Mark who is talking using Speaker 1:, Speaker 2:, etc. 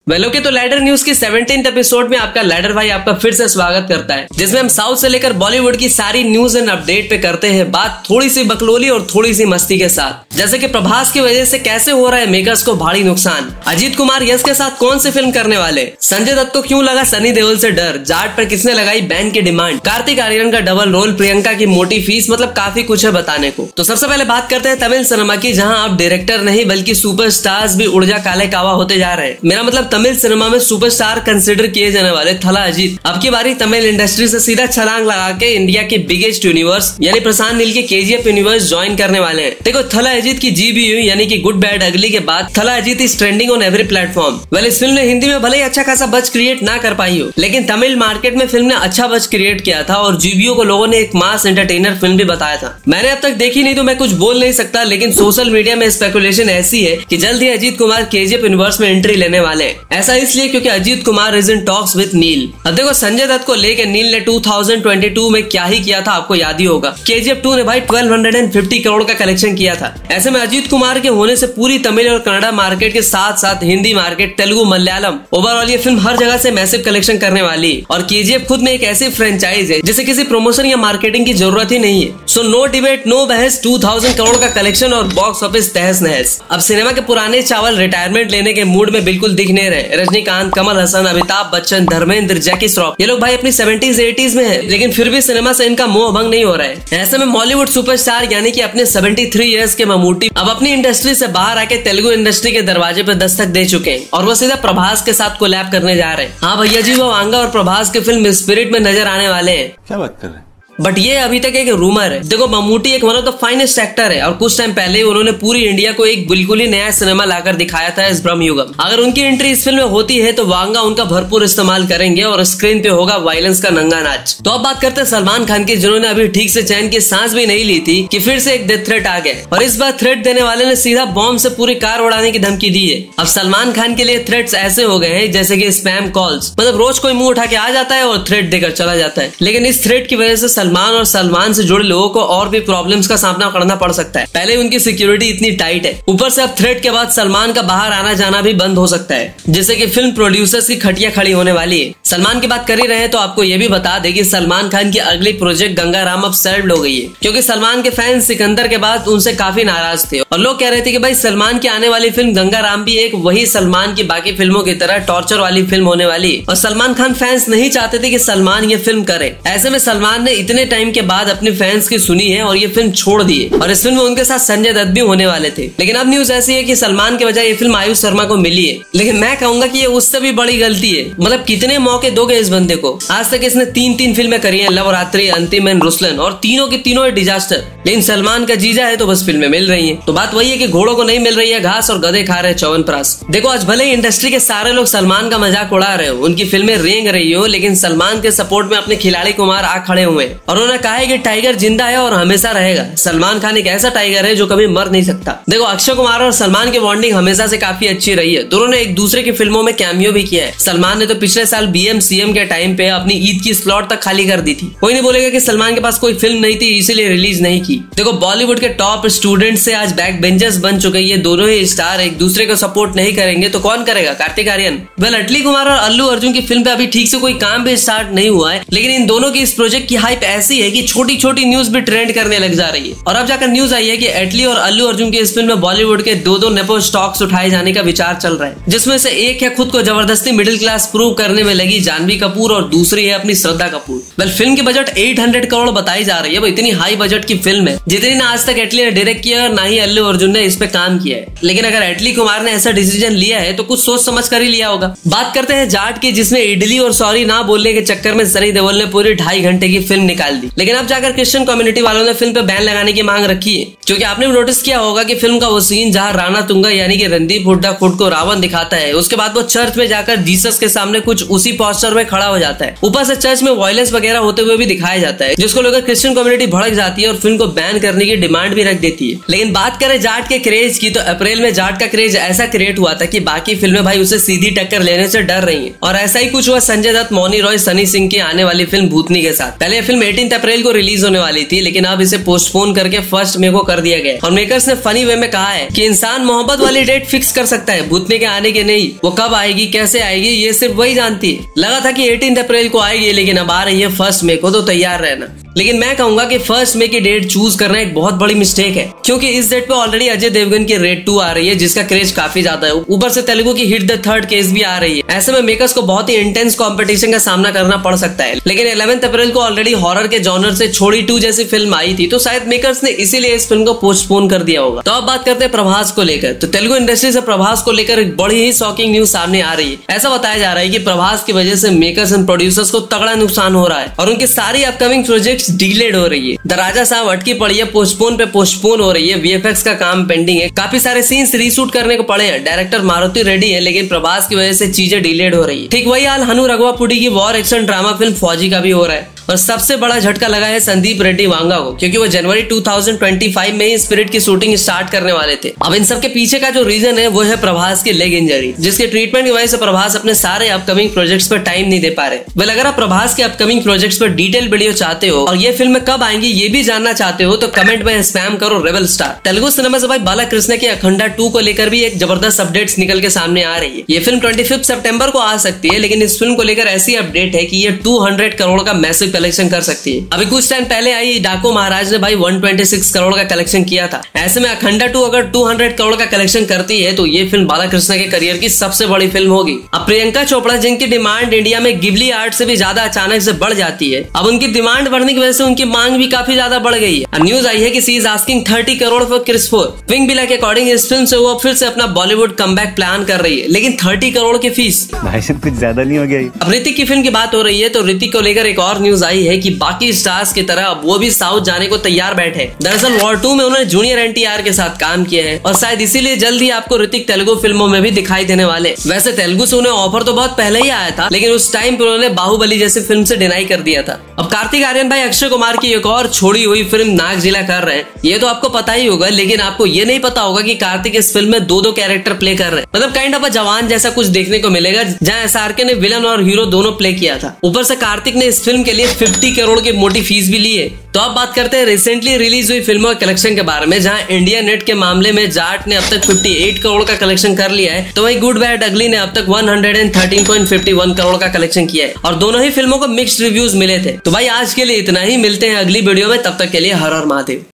Speaker 1: वेलो के तो लैडर न्यूज की 17th एपिसोड में आपका लैडर भाई आपका फिर से स्वागत करता है, जिसमें हम साउथ से लेकर बॉलीवुड की सारी न्यूज एंड अपडेट पे करते हैं बात थोड़ी सी बकलोली और थोड़ी सी मस्ती के साथ। जैसे कि प्रभास की वजह से कैसे हो रहा है मेकर्स को भारी नुकसान, अजीत कुमार यश के साथ कौन सी फिल्म करने वाले, संजय दत्त को क्यों लगा सनी देओल से डर, जाट पर किसने लगाई बैन की डिमांड, कार्तिक आर्यन का डबल रोल, प्रियंका की मोटी फीस, मतलब काफी कुछ है बताने को। तो सबसे पहले बात करते हैं तमिल सिनेमा की, जहाँ अब डायरेक्टर नहीं बल्कि सुपरस्टार्स भी उड़ जा काले कावा होते जा रहे हैं। मेरा मतलब तमिल सिनेमा में सुपरस्टार कंसिडर किए जाने वाले थला अजीत अब की बारी तमिल इंडस्ट्री से सीधा छलांग लगा के इंडिया के बिगेस्ट यूनिवर्स यानी प्रशांत नील के केजीएफ यूनिवर्स ज्वाइन करने वाले हैं। देखो, थला अजीत की GBU यानी कि गुड बैड अगली के बाद थला Ajit is trending on every platform. Well, इस फिल्म ने हिंदी में भले ही अच्छा खासा बज क्रिएट ना कर पाई हो, लेकिन तमिल मार्केट में फिल्म ने अच्छा बज क्रिएट किया था और GBO को लोगों ने एक मास एंटरटेनर फिल्म भी बताया था। मैंने अब तक देखी नहीं तो मैं कुछ बोल नहीं सकता, लेकिन सोशल मीडिया में स्पेकुलेशन ऐसी है कि जल्द ही अजीत कुमार KGF यूनिवर्स में एंट्री लेने वाले हैं। ऐसा इसलिए क्योंकि Ajith Kumar is in talks with Neel. अब देखो, संजय दत्त को लेकर नील ने 2022 में क्या ही किया था आपको याद ही होगा। KGF 2 ने भाई 1250 करोड़ का कलेक्शन किया था। ऐसे में अजीत कुमार के होने से पूरी तमिल और कन्नड़ा मार्केट के साथ साथ हिंदी मार्केट, तेलुगु, मलयालम, ओवरऑल ये फिल्म हर जगह से मैसिव कलेक्शन करने वाली है। और KGF खुद में एक ऐसी फ्रेंचाइज है जिसे किसी प्रमोशन या मार्केटिंग की जरूरत ही नहीं है। सो नो डिबेट, नो बहस, 2000 करोड़ का कलेक्शन और बॉक्स ऑफिस तहस नहस। अब सिनेमा के पुराने चावल रिटायरमेंट लेने के मूड में बिल्कुल दिख नहीं रहे। रजनीकांत, कमल हसन, अमिताभ बच्चन, धर्मेंद्र, जैकी श्रॉफ, ये लोग भाई अपनी 70s 80s में है, लेकिन फिर भी सिनेमा से इनका मोह भंग नहीं हो रहा है। ऐसे में बॉलीवुड सुपरस्टार यानी कि अपने 73 इयर्स के ममूटी अब अपनी इंडस्ट्री से बाहर आके तेलुगु इंडस्ट्री के दरवाजे पे दस्तक दे चुके हैं और वो सीधा प्रभास के साथ कोलैब करने जा रहे हैं। हाँ भैया जी, वो वांगा और प्रभास के फिल्म स्पिरिट में नजर आने वाले हैं।
Speaker 2: क्या बात कर रहे हैं?
Speaker 1: बट ये अभी तक एक रूमर है। देखो, ममूटी एक one of the finest actor है और कुछ टाइम पहले उन्होंने पूरी इंडिया को एक बिल्कुल ही नया सिनेमा लाकर दिखाया था, इस ब्रह्मयुगम। अगर उनकी एंट्री इस फिल्म में होती है तो वांगा उनका भरपूर इस्तेमाल करेंगे और स्क्रीन पे होगा वायलेंस का नंगा नाच। तो अब बात करते हैं सलमान खान की, जिन्होंने अभी ठीक से चैन की सांस भी नहीं ली थी कि फिर से एक डेथ थ्रेट आ गया और इस बार थ्रेट देने वाले ने सीधा बॉम्ब से पूरी कार उड़ाने की धमकी दी है। अब सलमान खान के लिए थ्रेट्स ऐसे हो गए हैं जैसे कि स्पैम कॉल्स, मतलब रोज कोई मुंह उठा के आ जाता है और थ्रेट देकर चला जाता है। लेकिन इस थ्रेट की वजह से सलमान और सलमान से जुड़े लोगों को और भी प्रॉब्लम्स का सामना करना पड़ सकता है। पहले उनकी सिक्योरिटी इतनी टाइट है, ऊपर से अब थ्रेट के बाद सलमान का बाहर आना जाना भी बंद हो सकता है, जिससे कि फिल्म प्रोड्यूसर्स की खटिया खड़ी होने वाली है। सलमान की बात कर ही रहे हैं तो आपको ये भी बता दें कि सलमान खान की अगली प्रोजेक्ट गंगाराम अब सेल्ड हो गई है, क्योंकि सलमान के फैंस सिकंदर के बाद उनसे काफी नाराज थे और लोग कह रहे थे कि भाई सलमान की आने वाली फिल्म गंगाराम भी एक वही सलमान की बाकी फिल्मों की तरह टॉर्चर वाली फिल्म होने वाली है और सलमान खान फैंस नहीं चाहते थे कि सलमान ये फिल्म करे। ऐसे में सलमान ने इतने टाइम के बाद अपने फैंस की सुनी है और ये फिल्म छोड़ दी है और इस फिल्म में उनके साथ संजय दत्त भी होने वाले थे। लेकिन अब न्यूज ऐसी है कि सलमान के बजाय ये फिल्म आयुष शर्मा को मिली है। लेकिन मैं कहूंगा कि ये उससे भी बड़ी गलती है। मतलब कितने मौके दोगे इस बंदे को? आज तक इसने 3 फिल्में करी हैं, लवरात्रि, अंतिम एंड रुसलन, और तीनों की तीनों डिजास्टर। लेकिन सलमान का जीजा है तो बस फिल्में मिल रही है। तो बात वही है कि घोड़ों को नहीं मिल रही है घास और गधे खा रहे च्यवनप्राश। देखो, आज भले ही इंडस्ट्री के सारे लोग सलमान का मजाक उड़ा रहे हो, उनकी फिल्में रेंग रही हो, लेकिन सलमान के सपोर्ट में अपने खिलाड़ी कुमार आ खड़े हुए और उन्होंने कहा है कि टाइगर जिंदा है और हमेशा रहेगा। सलमान खान एक ऐसा टाइगर है जो कभी मर नहीं सकता। देखो, अक्षय कुमार और सलमान की बॉन्डिंग हमेशा से काफी अच्छी रही है। दोनों ने एक दूसरे की फिल्मों में कैमियो भी किया है। सलमान ने तो पिछले साल BM CM के टाइम पे अपनी ईद की स्लॉट तक खाली कर दी थी। कोई नहीं बोलेगा कि सलमान के पास कोई फिल्म नहीं थी इसीलिए रिलीज नहीं की। देखो, बॉलीवुड के टॉप स्टूडेंट से आज बैक बेंचर्स बन चुके ये दोनों ही स्टार एक दूसरे को सपोर्ट नहीं करेंगे तो कौन करेगा? कार्तिक आर्यन। वेल, अटली कुमार और अल्लू अर्जुन की फिल्म पे अभी ठीक से कोई काम भी स्टार्ट नहीं हुआ है, लेकिन इन दोनों की इस प्रोजेक्ट की हाइप ऐसी है कि छोटी छोटी न्यूज भी ट्रेंड करने लग जा रही है। और अब जाकर न्यूज आई है कि एटली और अल्लू अर्जुन की इस फिल्म में बॉलीवुड के दो नेपो स्टॉक्स उठाए जाने का विचार चल रहा है, जिसमें से एक है खुद को जबरदस्ती मिडिल क्लास प्रूव करने में लगी जानवी कपूर और दूसरी है अपनी श्रद्धा कपूर। वेल, फिल्म की बजट 800 करोड़ बताई जा रही है। वो इतनी हाई बजट की फिल्म है जितनी ना आज तक एटली ने डायरेक्ट किया और ना ही अल्लू अर्जुन ने इस पे काम किया है। लेकिन अगर एटली कुमार ने ऐसा डिसीजन लिया है तो कुछ सोच समझ कर ही लिया होगा। बात करते हैं जाट की, जिसमें इडली और सॉरी ना बोलने के चक्कर में सनी देओल ने पूरी 2.5 घंटे की फिल्म निकाल दी। लेकिन अब जाकर क्रिश्चियन कम्युनिटी वालों ने फिल्म पे बैन लगाने की मांग रखी है, क्योंकि आपने भी नोटिस किया होगा कि फिल्म का वो सीन जहां राणा तुंगा यानी कि रणदीप हुड्डा खुद को रावण दिखाता है, उसके बाद वो चर्च में जाकर जीसस के सामने कुछ उसी पोस्टर में खड़ा हो जाता है। ऊपर से चर्च में वायलेंस वगैरह होते हुए भी दिखाया जाता है, जिसको लेकर क्रिश्चियन कम्युनिटी भड़क जाती है और फिल्म को बैन करने की डिमांड भी रख देती है। लेकिन बात करें जाट के क्रेज की, तो अप्रैल में जाट का क्रेज ऐसा क्रिएट हुआ था कि बाकी फिल्में भाई उसे सीधी टक्कर लेने से डर रही है और ऐसा ही कुछ हुआ संजय दत्त, मौनी रॉय, सनी सिंह की आने वाली फिल्म भूतनी के साथ। पहले फिल्म 18 अप्रैल को रिलीज होने वाली थी, लेकिन अब इसे पोस्टपोन करके 1 मई को कर दिया गया। और मेकर्स ने फनी वे में कहा है कि इंसान मोहब्बत वाली डेट फिक्स कर सकता है, भूतने के आने के नहीं। वो कब आएगी, कैसे आएगी, ये सिर्फ वही जानती है। लगा था कि 18 अप्रैल को आएगी, लेकिन अब आ रही है 1 मई को, तो तैयार रहना। लेकिन मैं कहूंगा कि 1 मई की डेट चूज करना एक बहुत बड़ी मिस्टेक है, क्योंकि इस डेट पे ऑलरेडी अजय देवगन की रेड 2 आ रही है, जिसका क्रेज काफी ज्यादा है। ऊपर से तेलुगु की हिट द थर्ड केस भी आ रही है। ऐसे में मेकर्स को बहुत ही इंटेंस कंपटीशन का सामना करना पड़ सकता है। लेकिन 11 अप्रैल को ऑलरेडी हॉरर के जॉनर से छोड़ी 2 जैसी फिल्म आई थी, तो शायद मेकर्स ने इसीलिए इस फिल्म को पोस्टपोन कर दिया होगा। तो अब बात करते हैं प्रभास को लेकर। तो तेलुगु इंडस्ट्री से प्रभास को लेकर एक बड़ी ही शॉकिंग न्यूज सामने आ रही है। ऐसा बताया जा रहा है कि प्रभास की वजह से मेकर्स एंड प्रोड्यूसर्स को तगड़ा नुकसान हो रहा है और उनकी सारी अपकमिंग प्रोजेक्ट्स डिलेड हो रही है। द राजा साहब अटकी पड़ी है, पोस्टपोन पे पोस्टपोन हो रही है। वीएफएक्स का काम पेंडिंग है, काफी सारे सीन्स रीशूट करने को पड़े हैं। डायरेक्टर मारुति रेड्डी है, लेकिन प्रभास की वजह से चीजें डिलेड हो रही है। ठीक वही हाल हनु रघुवापुडी की वॉर एक्शन ड्रामा फिल्म फौजी का भी हो रहा है। और सबसे बड़ा झटका लगा है संदीप रेड्डी वांगा को, क्योंकि वो जनवरी 2025 में ही स्पिरिट की शूटिंग स्टार्ट करने वाले थे। अब इन सब के पीछे का जो रीजन है वो है प्रभास की लेग इंजरी, जिसके ट्रीटमेंट की वजह से प्रभास अपने सारे अपकमिंग प्रोजेक्ट्स पर टाइम नहीं दे पा रहे। वेल, अगर आप प्रभास के अपकमिंग प्रोजेक्ट्स पर डिटेल वीडियो चाहते हो और ये फिल्म कब आएंगी ये भी जानना चाहते हो, तो कमेंट में स्पैम करो रेबल स्टार। तेलुगु सिनेमा से भाई बालाकृष्ण की अखंडा 2 को लेकर भी एक जबरदस्त अपडेट्स निकल के सामने आ रही है। ये फिल्म 25 सितंबर को आ सकती है, लेकिन इस फिल्म को लेकर ऐसी अपडेट है कि ये 200 करोड़ का मैसिव कलेक्शन कर सकती है। अभी कुछ टाइम पहले आई डाको महाराज ने भाई 126 करोड़ का कलेक्शन किया था। ऐसे में अखंडा 2 अगर 200 करोड़ का कलेक्शन करती है तो ये फिल्म बालाकृष्ण के करियर की सबसे बड़ी फिल्म होगी। अब प्रियंका चोपड़ा, जिनकी डिमांड इंडिया में गिबली आर्ट से भी ज्यादा अचानक से बढ़ जाती है, अब उनकी डिमांड बढ़ने की वजह से उनकी मांग भी काफी ज्यादा बढ़ गई है। न्यूज आई है कि she is asking 30 crore for Krrish 4। विंग बिला के अकॉर्डिंग इस फिल्म से वो फिर से अपना बॉलीवुड कमबैक प्लान कर रही है, लेकिन 30 करोड़ की फीस
Speaker 2: भाई साहब कुछ ज्यादा नहीं हो गया?
Speaker 1: अब ऋतिक की फिल्म की बात हो रही है, तो ऋतिक को लेकर एक और न्यूज आई है कि बाकी स्टार्स की तरह अब वो भी साउथ जाने को तैयार बैठे। दरअसल वॉर 2 में उन्होंने जूनियर एनटीआर के साथ काम किया है और शायद इसीलिए जल्द ही आपको ऋतिक तेलुगु फिल्मों में भी दिखाई देने वाले। वैसे तेलुगु से उन्हें ऑफर तो बहुत पहले ही आया था, लेकिन उस टाइम पर उन्होंने बाहुबली जैसी फिल्म से डिनाई कर दिया था। अब कार्तिक आर्यन भाई अक्षय कुमार की एक और छोड़ी हुई फिल्म नाग जिला कर रहे हैं। ये तो आपको पता ही होगा, लेकिन आपको ये नहीं पता होगा कि कार्तिक इस फिल्म में 2 कैरेक्टर प्ले कर रहे हैं। मतलब काइंड ऑफ जवान जैसा कुछ देखने को मिलेगा, जहाँ एसआरके ने विलन और हीरो दोनों प्ले किया था। ऊपर से कार्तिक ने इस फिल्म के लिए 50 करोड़ की मोटी फीस भी ली है। तो अब बात करते हैं रिसेंटली रिलीज हुई फिल्मों के कलेक्शन के बारे में, जहां इंडिया नेट के मामले में जाट ने अब तक 58 करोड़ का कलेक्शन कर लिया है, तो वहीं गुड बैड अगली ने अब तक 113.51 करोड़ का कलेक्शन किया है। और दोनों ही फिल्मों को मिक्स्ड रिव्यूज मिले थे। तो भाई आज के लिए इतना ही, मिलते हैं अगली वीडियो में, तब तक के लिए हर हर महादेव।